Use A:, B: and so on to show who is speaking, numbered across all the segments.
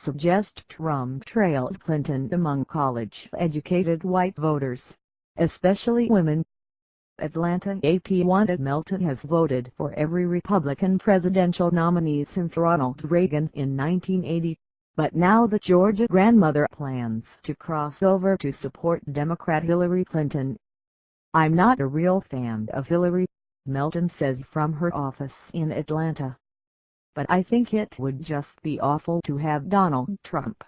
A: suggest Trump trails Clinton among college-educated white voters, especially women. Atlanta AP wanted Melton has voted for every Republican presidential nominee since Ronald Reagan in 1980, but now the Georgia grandmother plans to cross over to support Democrat Hillary Clinton. "I'm not a real fan of Hillary," Melton says from her office in Atlanta. "But I think it would just be awful to have Donald Trump."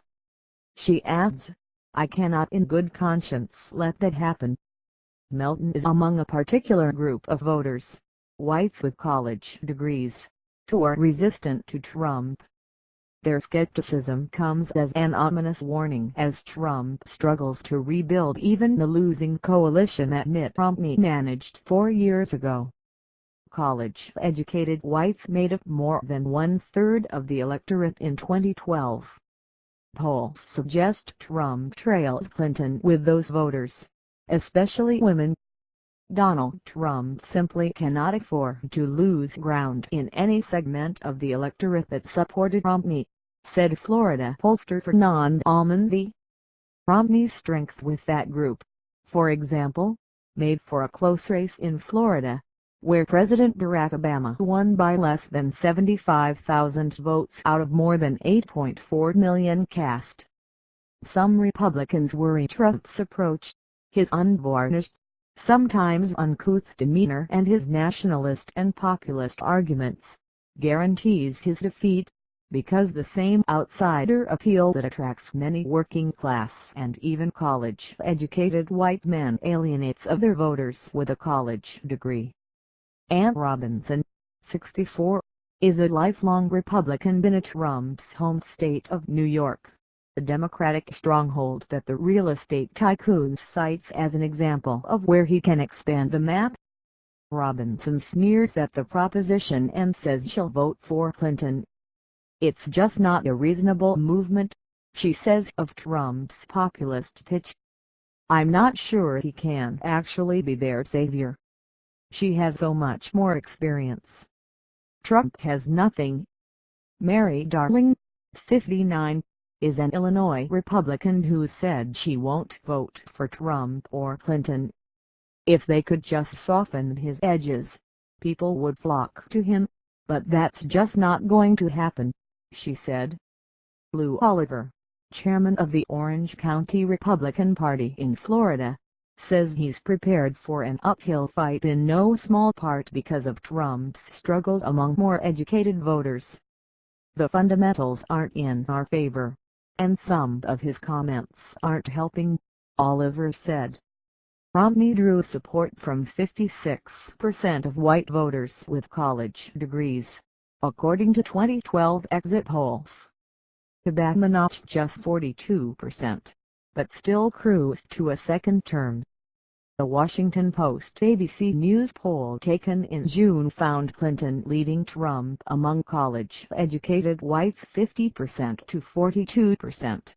A: She adds, "I cannot in good conscience let that happen." Melton is among a particular group of voters, whites with college degrees, who are resistant to Trump. Their skepticism comes as an ominous warning as Trump struggles to rebuild even the losing coalition that Mitt Romney managed 4 years ago. College-educated whites made up more than 1/3 of the electorate in 2012. Polls suggest Trump trails Clinton with those voters, especially women. Donald Trump simply cannot afford to lose ground in any segment of the electorate that supported Romney, said Florida pollster Fernand Almonte. Romney's strength with that group, for example, made for a close race in Florida, where President Barack Obama won by less than 75,000 votes out of more than 8.4 million cast. Some Republicans worry Trump's approach, his unvarnished, sometimes uncouth demeanor and his nationalist and populist arguments, guarantees his defeat, because the same outsider appeal that attracts many working-class and even college-educated white men alienates other voters with a college degree. Ann Robinson, 64, is a lifelong Republican in Trump's home state of New York, a Democratic stronghold that the real estate tycoon cites as an example of where he can expand the map. Robinson sneers at the proposition and says she'll vote for Clinton. "It's just not a reasonable movement," she says of Trump's populist pitch. "I'm not sure he can actually be their savior. She has so much more experience. Trump has nothing." Mary Darling, 59, is an Illinois Republican who said she won't vote for Trump or Clinton. "If they could just soften his edges, people would flock to him, but that's just not going to happen," she said. Lou Oliver, chairman of the Orange County Republican Party in Florida, says he's prepared for an uphill fight in no small part because of Trump's struggle among more educated voters. "The fundamentals aren't in our favor, and some of his comments aren't helping," Oliver said. Romney drew support from 56% of white voters with college degrees, according to 2012 exit polls. Obama notched just 42%, but still cruised to a second term. The Washington Post ABC News poll taken in June found Clinton leading Trump among college-educated whites 50% to 42%.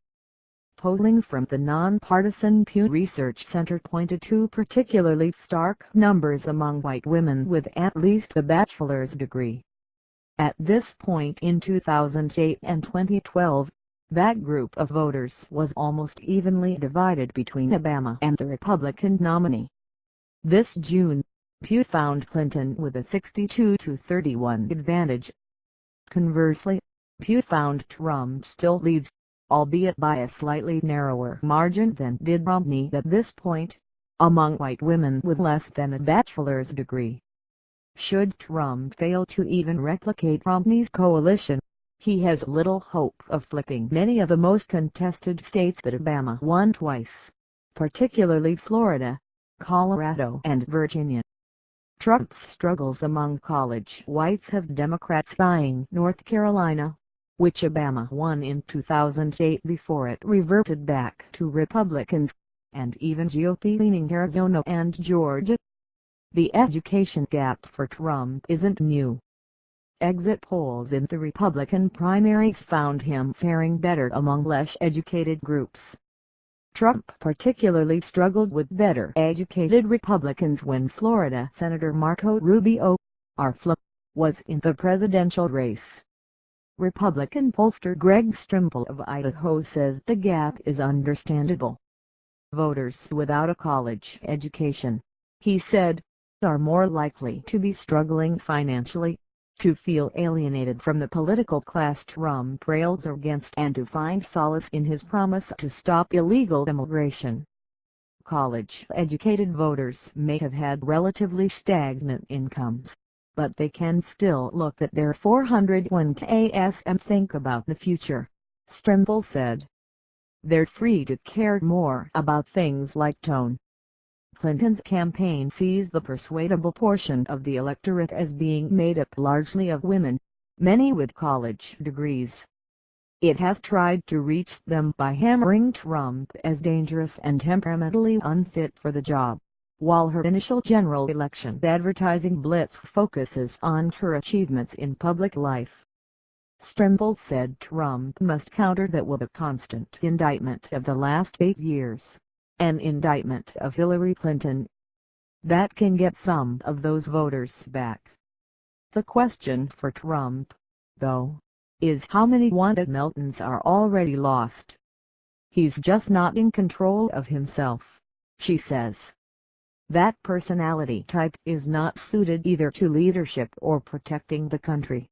A: Polling from the nonpartisan Pew Research Center pointed to particularly stark numbers among white women with at least a bachelor's degree. At this point in 2008 and 2012, that group of voters was almost evenly divided between Obama and the Republican nominee. This June, Pew found Clinton with a 62-31 advantage. Conversely, Pew found Trump still leads, albeit by a slightly narrower margin than did Romney at this point, among white women with less than a bachelor's degree. Should Trump fail to even replicate Romney's coalition, he has little hope of flipping many of the most contested states that Obama won twice, particularly Florida, Colorado and Virginia. Trump's struggles among college whites have Democrats eyeing North Carolina, which Obama won in 2008 before it reverted back to Republicans, and even GOP-leaning Arizona and Georgia. The education gap for Trump isn't new. Exit polls in the Republican primaries found him faring better among less educated groups. Trump particularly struggled with better educated Republicans when Florida Senator Marco Rubio, RFL, was in the presidential race. Republican pollster Greg Strimple of Idaho says the gap is understandable. Voters without a college education, he said, are more likely to be struggling financially, to feel alienated from the political class Trump rails against, and to find solace in his promise to stop illegal immigration. College-educated voters may have had relatively stagnant incomes, but they can still look at their 401ks and think about the future, Strimple said. They're free to care more about things like tone. Clinton's campaign sees the persuadable portion of the electorate as being made up largely of women, many with college degrees. It has tried to reach them by hammering Trump as dangerous and temperamentally unfit for the job, while her initial general election advertising blitz focuses on her achievements in public life. Strimple said Trump must counter that with a constant indictment of the last 8 years, an indictment of Hillary Clinton. That can get some of those voters back. The question for Trump, though, is how many wanted Meltons are already lost. He's just not in control of himself, she says. That personality type is not suited either to leadership or protecting the country.